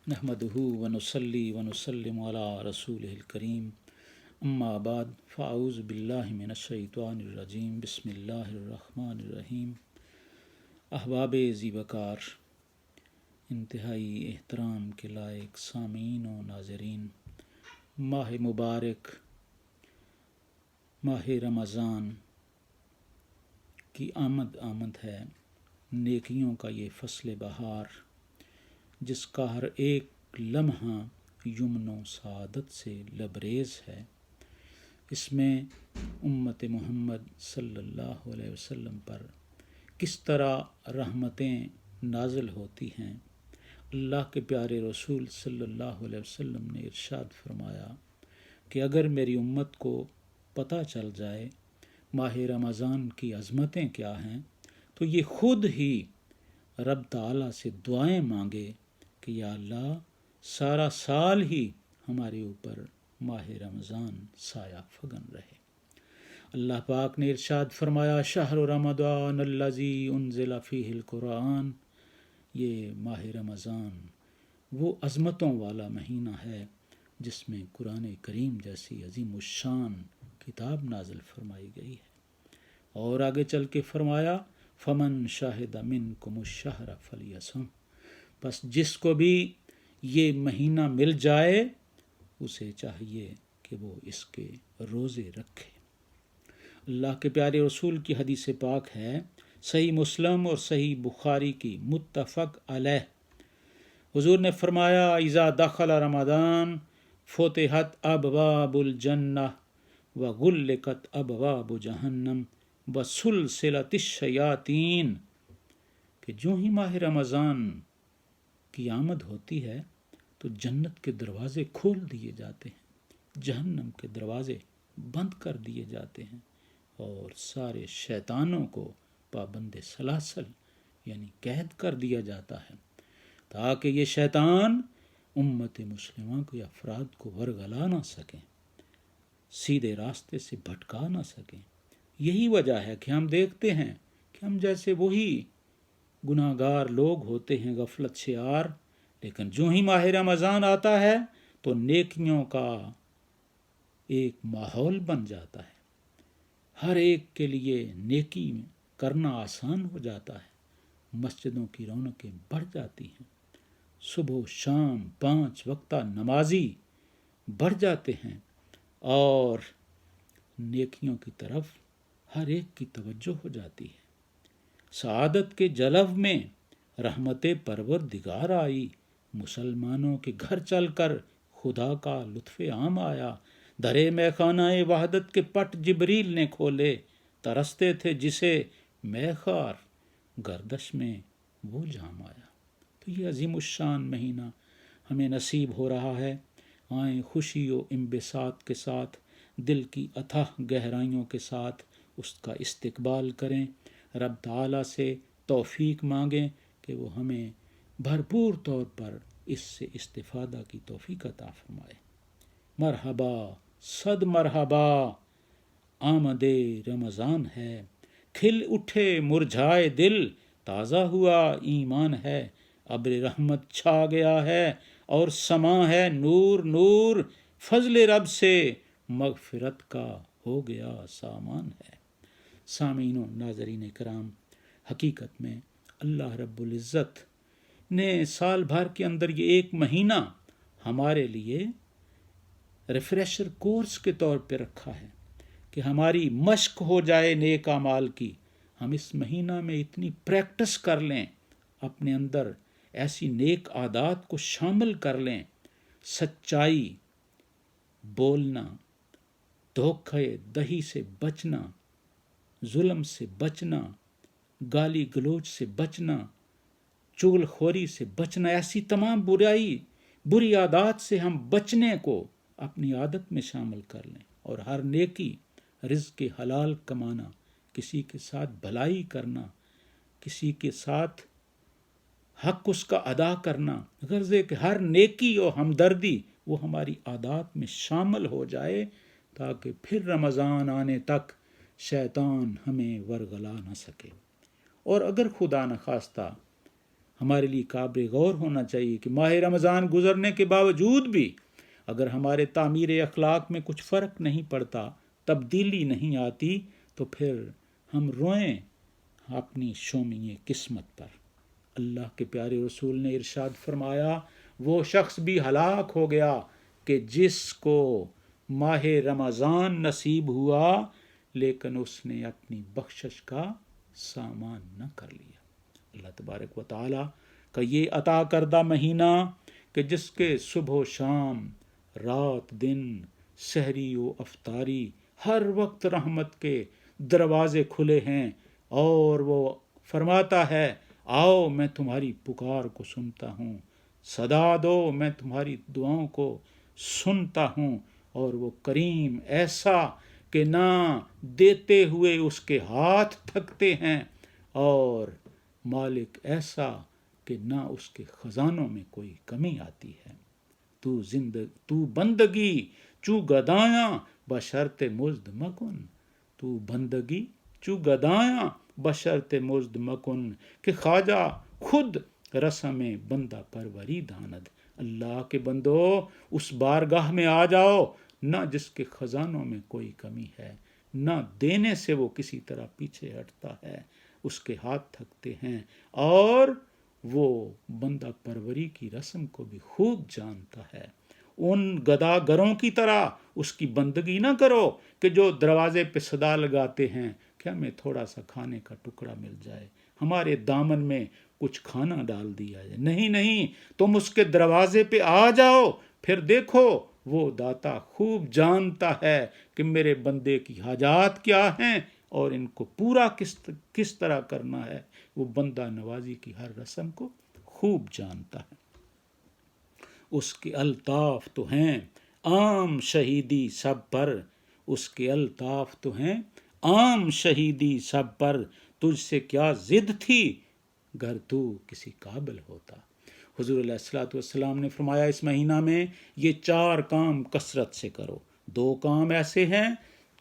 نحمدہ ونصلی ونسلم علی رسولہ الکریم اما بعد فاعوذ باللہ من الشیطان الرجیم بسم اللہ الرحمن الرحیم۔ احباب ذی وقار، انتہائی احترام کے لائق سامعین و ناظرین، ماہ مبارک ماہ رمضان کی آمد ہے، نیکیوں کا یہ فصل بہار جس کا ہر ایک لمحہ یمن و سعادت سے لبریز ہے۔ اس میں امت محمد صلی اللہ علیہ وسلم پر کس طرح رحمتیں نازل ہوتی ہیں۔ اللہ کے پیارے رسول صلی اللہ علیہ وسلم نے ارشاد فرمایا کہ اگر میری امت کو پتہ چل جائے ماہ رمضان کی عظمتیں کیا ہیں تو یہ خود ہی رب تعالیٰ سے دعائیں مانگے کہ یا اللہ سارا سال ہی ہمارے اوپر ماہ رمضان سایہ فگن رہے۔ اللہ پاک نے ارشاد فرمایا شہر رمضان الذی انزل فیہ القرآن، یہ ماہ رمضان وہ عظمتوں والا مہینہ ہے جس میں قرآن کریم جیسی عظیم الشان کتاب نازل فرمائی گئی ہے۔ اور آگے چل کے فرمایا فمن شاہد منکم الشہر فلیصم، بس جس کو بھی یہ مہینہ مل جائے اسے چاہیے کہ وہ اس کے روزے رکھے۔ اللہ کے پیارے رسول کی حدیث پاک ہے، صحیح مسلم اور صحیح بخاری کی، متفق علیہ۔ حضور نے فرمایا اذا دخل رمضان فتحت ابواب الجنہ وغلقت ابواب جہنم وسلسلت الشیاطین، کہ جو ہی ماہ رمضان کی آمد ہوتی ہے تو جنت کے دروازے کھول دیے جاتے ہیں، جہنم کے دروازے بند کر دیے جاتے ہیں، اور سارے شیطانوں کو پابند سلاسل یعنی قید کر دیا جاتا ہے تاکہ یہ شیطان امت مسلمہ کے افراد کو ورگلا نہ سکیں، سیدھے راستے سے بھٹکا نہ سکیں۔ یہی وجہ ہے کہ ہم دیکھتے ہیں کہ ہم جیسے وہی گناہ گار لوگ ہوتے ہیں غفلت شعار، لیکن جو ہی ماہ رمضان آتا ہے تو نیکیوں کا ایک ماحول بن جاتا ہے، ہر ایک کے لیے نیکی کرنا آسان ہو جاتا ہے، مسجدوں کی رونقیں بڑھ جاتی ہیں، صبح و شام 5 وقتہ نمازی بڑھ جاتے ہیں، اور نیکیوں کی طرف ہر ایک کی توجہ ہو جاتی ہے۔ سعادت کے جلو میں رحمت پروردگار آئی، مسلمانوں کے گھر چل کر خدا کا لطف عام آیا، درے میں خانہ وحدت کے پٹ جبریل نے کھولے، ترستے تھے جسے میخار گردش میں وہ جام آیا۔ تو یہ عظیم الشان مہینہ ہمیں نصیب ہو رہا ہے، آئیں خوشی و انبساط کے ساتھ، دل کی اتھاہ گہرائیوں کے ساتھ اس کا استقبال کریں، رب تعالیٰ سے توفیق مانگیں کہ وہ ہمیں بھرپور طور پر اس سے استفادہ کی توفیق عطا فرمائے۔ مرحبا صد مرحبا آمد رمضان ہے، کھل اٹھے مرجھائے دل، تازہ ہوا ایمان ہے، ابر رحمت چھا گیا ہے اور سما ہے نور نور، فضل رب سے مغفرت کا ہو گیا سامان ہے۔ سامعین و ناظرین کرام، حقیقت میں اللہ رب العزت نے سال بھر کے اندر یہ ایک مہینہ ہمارے لیے ریفریشر کورس کے طور پہ رکھا ہے کہ ہماری مشق ہو جائے نیک اعمال کی، ہم اس مہینہ میں اتنی پریکٹس کر لیں، اپنے اندر ایسی نیک عادات کو شامل کر لیں، سچائی بولنا، دھوکے دہی سے بچنا، ظلم سے بچنا، گالی گلوچ سے بچنا، چغل خوری سے بچنا، ایسی تمام بری عادات سے ہم بچنے کو اپنی عادت میں شامل کر لیں، اور ہر نیکی، رزق حلال کمانا، کسی کے ساتھ بھلائی کرنا، کسی کے ساتھ حق اس کا ادا کرنا، غرض ہے کہ ہر نیکی اور ہمدردی وہ ہماری عادات میں شامل ہو جائے تاکہ پھر رمضان آنے تک شیطان ہمیں ورگلا نہ سکے۔ اور اگر خدا نخواستہ ہمارے لیے قابل غور ہونا چاہیے کہ ماہ رمضان گزرنے کے باوجود بھی اگر ہمارے تعمیر اخلاق میں کچھ فرق نہیں پڑتا، تبدیلی نہیں آتی، تو پھر ہم روئیں اپنی شومی قسمت پر۔ اللہ کے پیارے رسول نے ارشاد فرمایا، وہ شخص بھی ہلاک ہو گیا کہ جس کو ماہ رمضان نصیب ہوا لیکن اس نے اپنی بخشش کا سامان نہ کر لیا۔ اللہ تبارک و تعالیٰ کا یہ عطا کردہ مہینہ کہ جس کے صبح و شام، رات دن، سحری و افطاری، ہر وقت رحمت کے دروازے کھلے ہیں، اور وہ فرماتا ہے، آؤ میں تمہاری پکار کو سنتا ہوں، صدا دو میں تمہاری دعاؤں کو سنتا ہوں، اور وہ کریم ایسا کہ نہ دیتے ہوئے اس کے ہاتھ تھکتے ہیں، اور مالک ایسا کہ نہ اس کے خزانوں میں کوئی کمی آتی ہے۔ تو بندگی چو گدایاں بشرط مزد مکن، تو بندگی چو گدایاں بشرط مزد مکن، کہ خواجہ خود رسم بندہ پروری داند۔ اللہ کے بندو، اس بارگاہ میں آ جاؤ نہ جس کے خزانوں میں کوئی کمی ہے، نہ دینے سے وہ کسی طرح پیچھے ہٹتا ہے، اس کے ہاتھ تھکتے ہیں، اور وہ بندہ پروری کی رسم کو بھی خوب جانتا ہے۔ ان گداگروں کی طرح اس کی بندگی نہ کرو کہ جو دروازے پہ صدا لگاتے ہیں کہ ہمیں تھوڑا سا کھانے کا ٹکڑا مل جائے، ہمارے دامن میں کچھ کھانا ڈال دیا جائے۔ نہیں، تم اس کے دروازے پہ آ جاؤ، پھر دیکھو وہ داتا خوب جانتا ہے کہ میرے بندے کی حاجات کیا ہیں اور ان کو پورا کس طرح کرنا ہے۔ وہ بندہ نوازی کی ہر رسم کو خوب جانتا ہے۔ اس کے الطاف تو ہیں عام شہیدی سب پر، اس کے الطاف تو ہیں عام شہیدی سب پر، تجھ سے کیا ضد تھی گر تو کسی قابل ہوتا۔ حضور علیہ الصلوۃ والسلام نے فرمایا، اس مہینہ میں یہ 4 کام کثرت سے کرو، 2 کام ایسے ہیں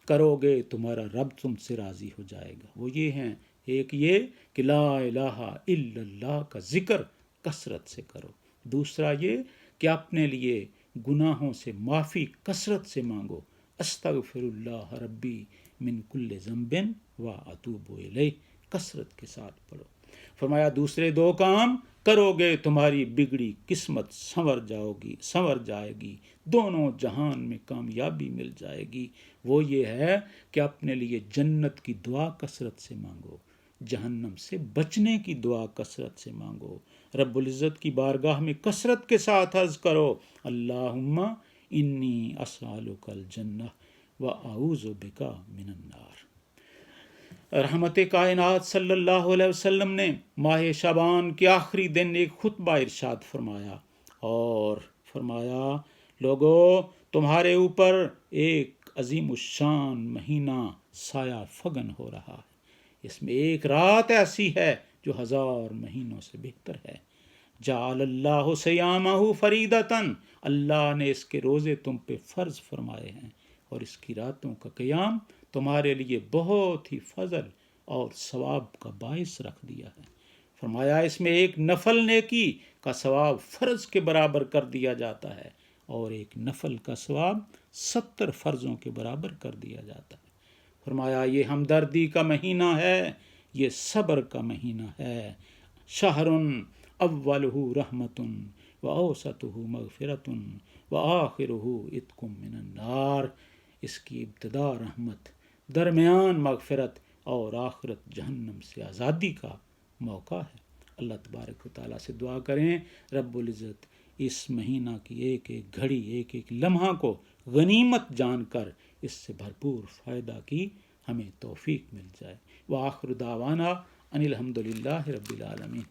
کرو گے تمہارا رب تم سے راضی ہو جائے گا، وہ یہ ہیں، ایک یہ کہ لا الہ الا اللہ کا ذکر کثرت سے کرو، دوسرا یہ کہ اپنے لیے گناہوں سے معافی کثرت سے مانگو، استغفر اللہ ربی من کل ذنب و اتوب الیہ، کثرت کے ساتھ پڑھو۔ فرمایا دوسرے 2 کام کرو گے تمہاری بگڑی قسمت سنور جائے گی، دونوں جہان میں کامیابی مل جائے گی۔ وہ یہ ہے کہ اپنے لیے جنت کی دعا کثرت سے مانگو، جہنم سے بچنے کی دعا کثرت سے مانگو، رب العزت کی بارگاہ میں کثرت کے ساتھ عرض کرو، اللہم انی اسألک الجنہ و اعوذ بک من النار۔ رحمت کائنات صلی اللہ علیہ وسلم نے ماہ شعبان کے آخری دن ایک خطبہ ارشاد فرمایا اور فرمایا، لوگو تمہارے اوپر ایک عظیم الشان مہینہ سایہ فگن ہو رہا ہے، اس میں ایک رات ایسی ہے جو 1000 مہینوں سے بہتر ہے۔ جعل اللہ صیامہ فریدتاً، اللہ نے اس کے روزے تم پہ فرض فرمائے ہیں، اور اس کی راتوں کا قیام تمہارے لیے بہت ہی فضل اور ثواب کا باعث رکھ دیا ہے۔ فرمایا اس میں ایک نفل نیکی کا ثواب فرض کے برابر کر دیا جاتا ہے، اور ایک نفل کا ثواب 70 فرضوں کے برابر کر دیا جاتا ہے۔ فرمایا یہ ہمدردی کا مہینہ ہے، یہ صبر کا مہینہ ہے۔ شہر اولہ رحمت و اوسطہ مغفرت و آخرہ عتق من النار، اس کی ابتدا رحمت، درمیان مغفرت اور آخرت جہنم سے آزادی کا موقع ہے۔ اللہ تبارک و تعالیٰ سے دعا کریں رب العزت اس مہینہ کی ایک ایک گھڑی، ایک ایک لمحہ کو غنیمت جان کر اس سے بھرپور فائدہ کی ہمیں توفیق مل جائے۔ وآخر دعوانا ان الحمد للہ رب العالمین۔